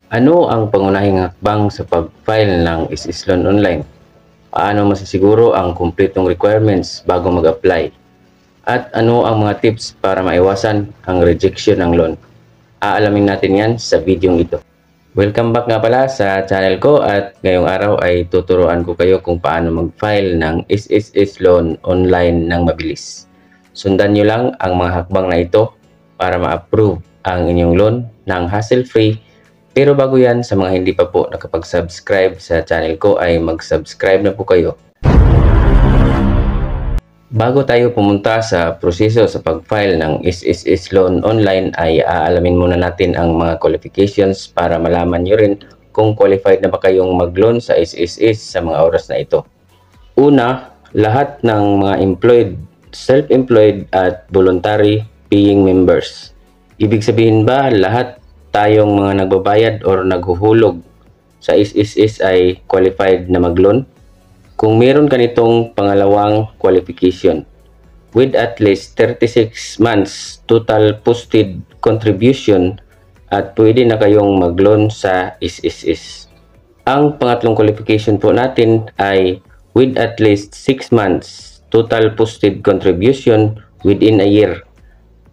Ano ang pangunahing hakbang sa pag-file ng SSS Loan Online? Paano masisiguro ang kumpletong requirements bago mag-apply? At ano ang mga tips para maiwasan ang rejection ng loan? Aalamin natin yan sa video ito. Welcome back nga pala sa channel ko at ngayong araw ay tuturuan ko kayo kung paano mag-file ng SSS Loan Online ng mabilis. Sundan nyo lang ang mga hakbang na ito para ma-approve ang inyong loan ng hassle-free. Pero bago yan, sa mga hindi pa po nakapag-subscribe sa channel ko ay mag-subscribe na po kayo. Bago tayo pumunta sa proseso sa pag-file ng SSS Loan Online ay aalamin muna natin ang mga qualifications para malaman nyo rin kung qualified na ba kayong mag-loan sa SSS sa mga oras na ito. Una, lahat ng mga employed, self-employed at voluntary paying members. Ibig sabihin ba lahat tayong mga nagbabayad or naghuhulog sa SSS ay qualified na mag-loan? Kung meron ka nitong pangalawang qualification, with at least 36 months total posted contribution at pwede na kayong mag-loan sa SSS. Ang pangatlong qualification po natin ay with at least 6 months total posted contribution within a year.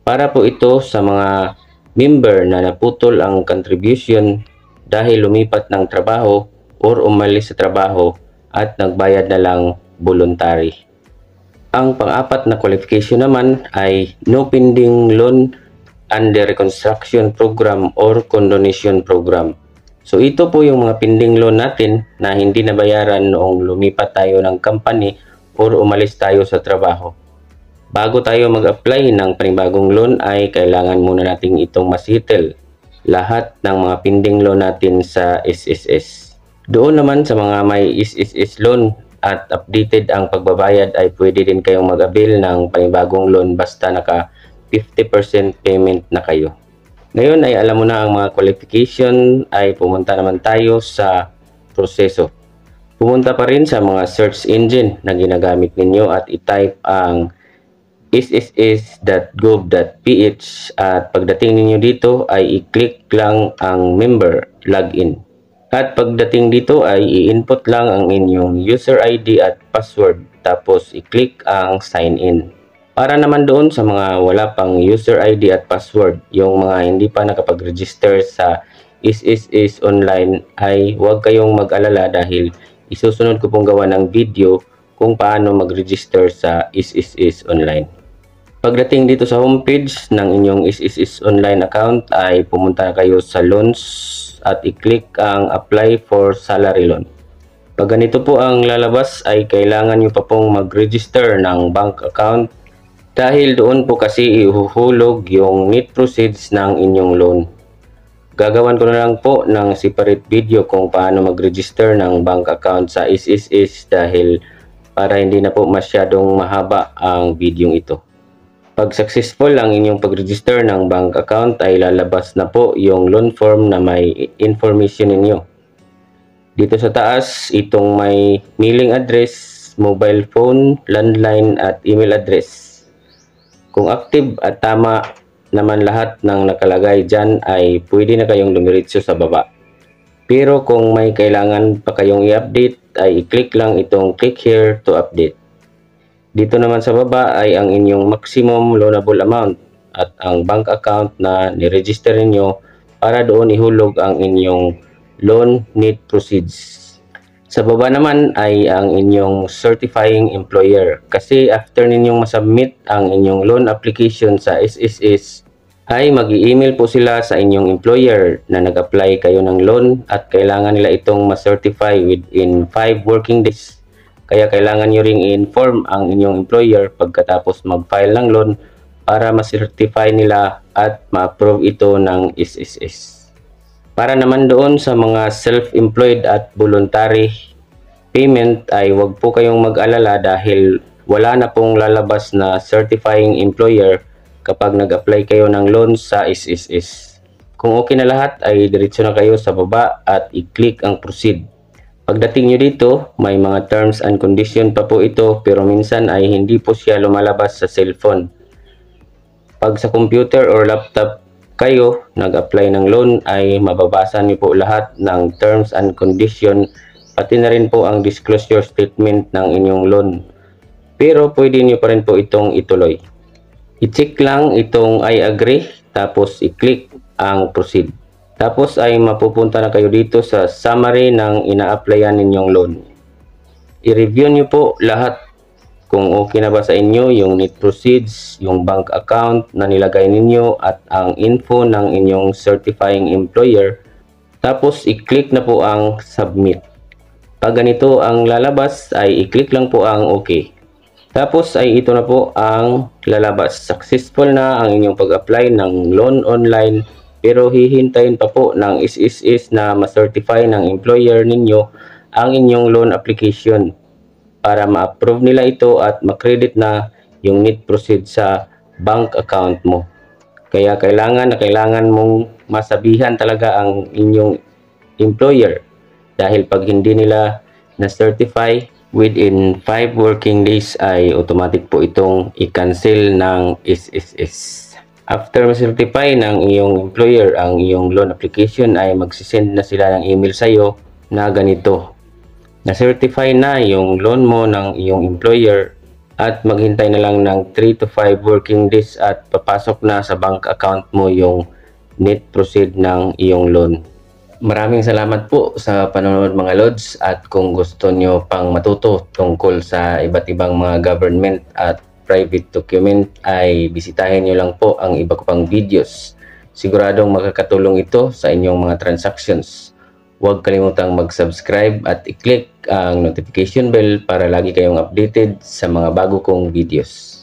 Para po ito sa mga member na naputol ang contribution dahil lumipat ng trabaho or umalis sa trabaho at nagbayad na lang voluntary. Ang pang-apat na qualification naman ay no pending loan under reconstruction program or condonation program. So ito po yung mga pending loan natin na hindi nabayaran noong lumipat tayo ng company or umalis tayo sa trabaho. Bago tayo mag-apply ng panibagong loan ay kailangan muna nating itong masettle lahat ng mga pending loan natin sa SSS. Doon naman sa mga may SSS loan at updated ang pagbabayad ay pwede din kayong mag-avail ng panibagong loan basta naka 50% payment na kayo. Ngayon ay alam mo na ang mga qualification ay pumunta naman tayo sa proseso. Pumunta pa rin sa mga search engine na ginagamit ninyo at i-type ang sss.gov.ph at pagdating ninyo dito ay i-click lang ang member login. At pagdating dito ay i-input lang ang inyong user ID at password tapos i-click ang sign in. Para naman doon sa mga wala pang user ID at password, yung mga hindi pa nakapag-register sa SSS Online ay huwag kayong mag-alala dahil isusunod ko pong gawa ng video kung paano mag-register sa SSS Online. Pagdating dito sa homepage ng inyong SSS Online account ay pumunta kayo sa loans at i-click ang apply for salary loan. Pag ganito po ang lalabas ay kailangan nyo pa pong mag-register ng bank account dahil doon po kasi ihuhulog yung net proceeds ng inyong loan. Gagawan ko na lang po ng separate video kung paano mag-register ng bank account sa SSS dahil para hindi na po masyadong mahaba ang video ito. Pag successful ang inyong pag-register ng bank account ay lalabas na po yung loan form na may information ninyo. Dito sa taas, itong may mailing address, mobile phone, landline at email address. Kung active at tama naman lahat ng nakalagay dyan ay pwede na kayong dumiretso sa baba. Pero kung may kailangan pa kayong i-update ay i-click lang itong click here to update. Dito naman sa baba ay ang inyong maximum loanable amount at ang bank account na niregister niyo para doon ihulog ang inyong loan net proceeds. Sa baba naman ay ang inyong certifying employer kasi after ninyong masubmit ang inyong loan application sa SSS ay mag-i-email po sila sa inyong employer na nag-apply kayo ng loan at kailangan nila itong ma-certify within 5 working days. Kaya kailangan nyo ring i-inform ang inyong employer pagkatapos mag-file ng loan para ma-certify nila at ma-approve ito ng SSS. Para naman doon sa mga self-employed at voluntary payment ay huwag po kayong mag-alala dahil wala na pong lalabas na certifying employer kapag nag-apply kayo ng loan sa SSS. Kung okay na lahat ay diretso na kayo sa baba at i-click ang proceed. Pagdating nyo dito, may mga terms and condition pa po ito pero minsan ay hindi po siya lumalabas sa cellphone. Pag sa computer or laptop kayo nag-apply ng loan ay mababasa niyo po lahat ng terms and condition, pati na rin po ang disclosure statement ng inyong loan. Pero pwede niyo pa rin po itong ituloy. I-check lang itong I agree, tapos i-click ang proceed. Tapos ay mapupunta na kayo dito sa summary ng ina-applyan ninyong loan. I-review niyo po lahat kung okay na ba sa inyo yung need proceeds, yung bank account na nilagay ninyo at ang info ng inyong certifying employer. Tapos i-click na po ang submit. Pag ganito ang lalabas ay i-click lang po ang okay. Tapos ay ito na po ang lalabas. Successful na ang inyong pag-apply ng loan online, pero hihintayin pa po ng SSS na ma-certify ng employer ninyo ang inyong loan application para ma-approve nila ito at ma-credit na yung need proceed sa bank account mo. Kaya kailangan mong masabihan talaga ang inyong employer, dahil pag hindi nila na-certify within 5 working days ay automatic po itong i-cancel ng SSS. After ma-certify ng iyong employer ang iyong loan application ay magsisend na sila ng email sa iyo na ganito: na-certify na yung loan mo ng iyong employer, at maghintay na lang ng 3 to 5 working days at papasok na sa bank account mo yung net proceed ng iyong loan. Maraming salamat po sa panonood mga Lods, at kung gusto nyo pang matuto tungkol sa iba't ibang mga government at private document ay bisitahin nyo lang po ang iba ko pang videos. Siguradong makakatulong ito sa inyong mga transactions. Huwag kalimutang mag-subscribe at i-click ang notification bell para lagi kayong updated sa mga bago kong videos.